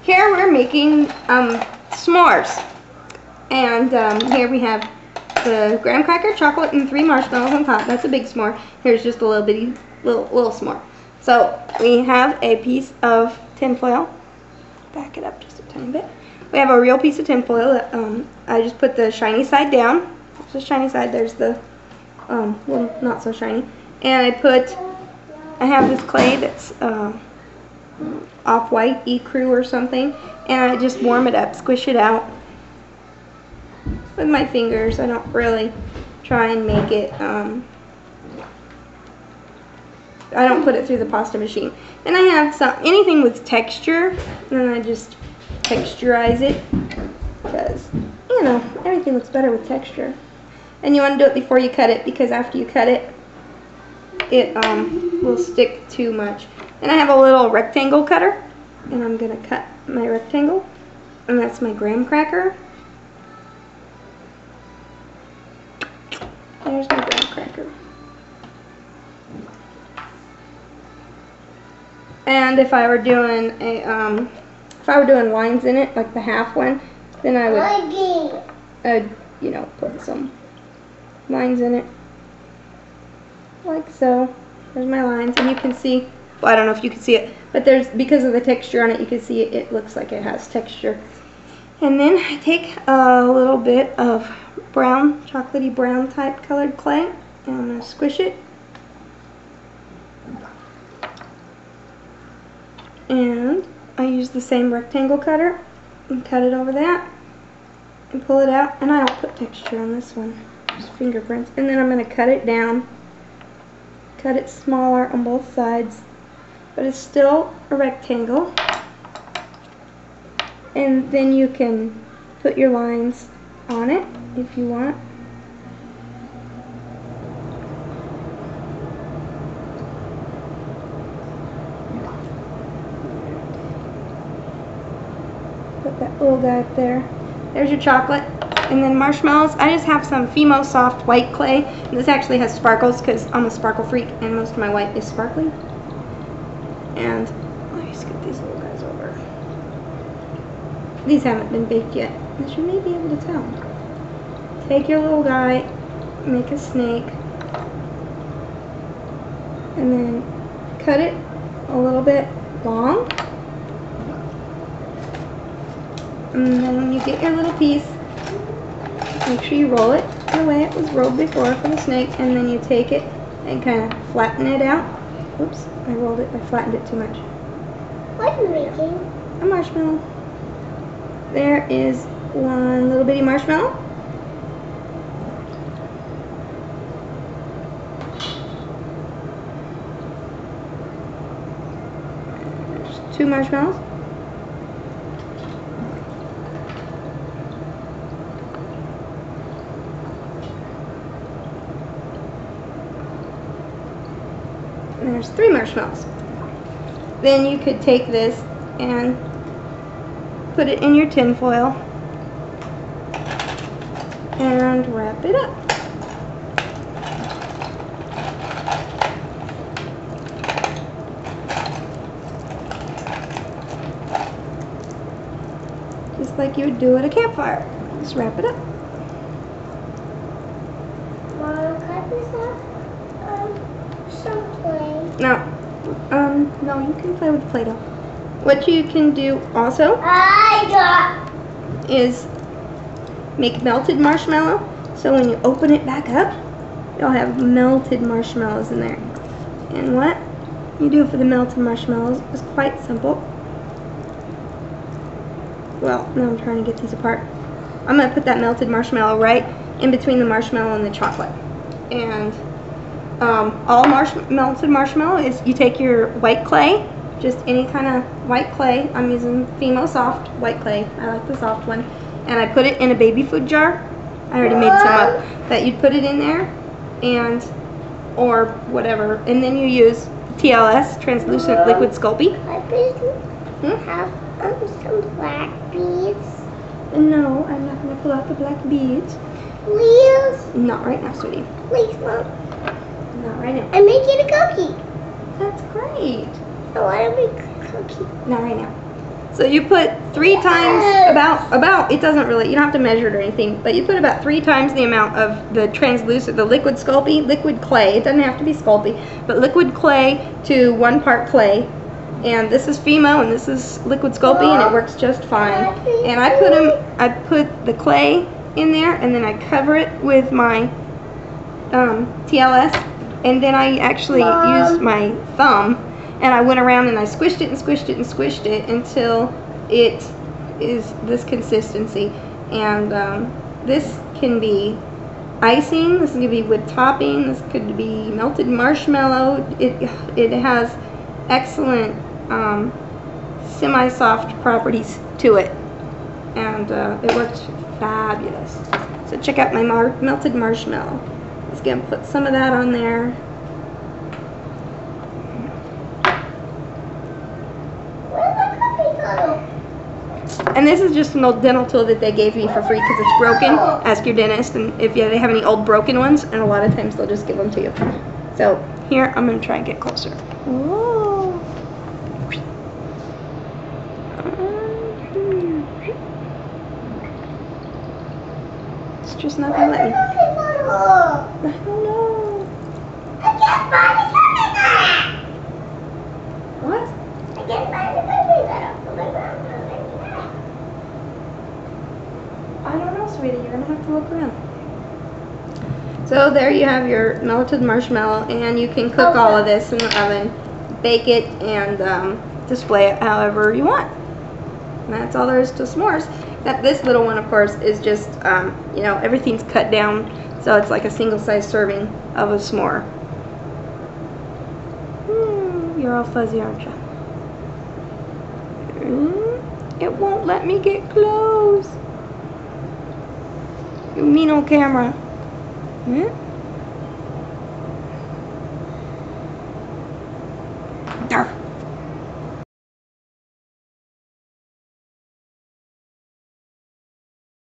here we're making s'mores. And here we have the graham cracker, chocolate, and 3 marshmallows on top. That's a big s'more. Here's just a little bitty, little s'more. So we have a piece of tin foil. Back it up just a tiny bit. We have a real piece of tin foil that I just put the shiny side down. There's the shiny side. There's the well, not so shiny. And I have this clay that's off-white, ecru or something, and I just warm it up, squish it out with my fingers. I don't really try and make it, I don't put it through the pasta machine. And I have anything with texture, and I just texturize it, because, you know, everything looks better with texture. And you want to do it before you cut it, because after you cut it, it will stick too much. And I have a little rectangle cutter, and I'm going to cut my rectangle, and that's my graham cracker. There's my graham cracker. And if I were doing lines in it, like the half one, then I would, you know, put some lines in it, like so. There's my lines, and you can see, well, I don't know if you can see it, but because of the texture on it, you can see it looks like it has texture. And then I take a little bit of brown, chocolatey brown type colored clay, and I'm going to squish it. And I use the same rectangle cutter and cut it over that and pull it out. And I don't put texture on this one, just fingerprints. And then I'm going to cut it down, cut it smaller on both sides, but it's still a rectangle. And then you can put your lines on it if you want. Put that little guy up there. There's your chocolate. And then marshmallows. I just have some Fimo soft white clay. And this actually has sparkles because I'm a sparkle freak and most of my white is sparkly. And let me scoot these little guys over. These haven't been baked yet, as you may be able to tell. Take your little guy, make a snake, and then cut it a little bit long. And then when you get your little piece, make sure you roll it the way it was rolled before for the snake, and then you take it and kind of flatten it out. Oops, I flattened it too much. What are you making? A marshmallow. There is one little bitty marshmallow. There's 2 marshmallows. And there's 3 marshmallows. Then you could take this and put it in your tin foil and wrap it up. Just like you would do at a campfire. Just wrap it up. Mom, cut this off. Some play. No, you can play with Play-Doh. What you can do also is make melted marshmallow. So when you open it back up, you'll have melted marshmallows in there. And what you do for the melted marshmallows is quite simple. Well, now I'm trying to get these apart. I'm going to put that melted marshmallow right in between the marshmallow and the chocolate. And all melted marshmallow is you take your white clay, just any kind of white clay. I'm using Fimo soft white clay. I like the soft one. And I put it in a baby food jar. I already made some up. That you'd put it in there, and or whatever. And then you use TLS, translucent liquid Sculpey. Have some black beads. No, I'm not going to pull out the black beads. Please? Not right now, sweetie. Please, Mom. Not right now. I'm making a cookie. That's great. I want to make a cookie. Not right now. So you put 3 times about it doesn't really, you don't have to measure it or anything, but you put about 3 times the amount of the translucent, the liquid Sculpey, liquid clay. It doesn't have to be Sculpey, but liquid clay to 1 part clay. And this is Fimo and this is liquid Sculpey, and it works just fine. And I put the clay in there, and then I cover it with my TLS, and then I actually used my thumb and I went around and I squished it and squished it and squished it until it is this consistency. And this can be icing, this can be with topping, this could be melted marshmallow. It has excellent semi-soft properties to it, and it works fabulous. So check out my melted marshmallow. Just gonna put some of that on there. And this is just an old dental tool that they gave me for free because it's broken. Ask your dentist, and if they have any old broken ones, and a lot of times they'll just give them to you. So here, I'm going to try and get closer. Whoa. It's just not going to let me. I don't know. I can't find the cookie cutter. What? I can't find the cookie cutter. I don't know, sweetie. You're going to have to look around. So there you have your melted marshmallow, and you can cook all of this in the oven, bake it, and display it however you want. And that's all there is to s'mores. Except this little one, of course, is just, you know, everything's cut down, so it's like a single-size serving of a s'more. You're all fuzzy, aren't you? It won't let me get close. You mean old camera.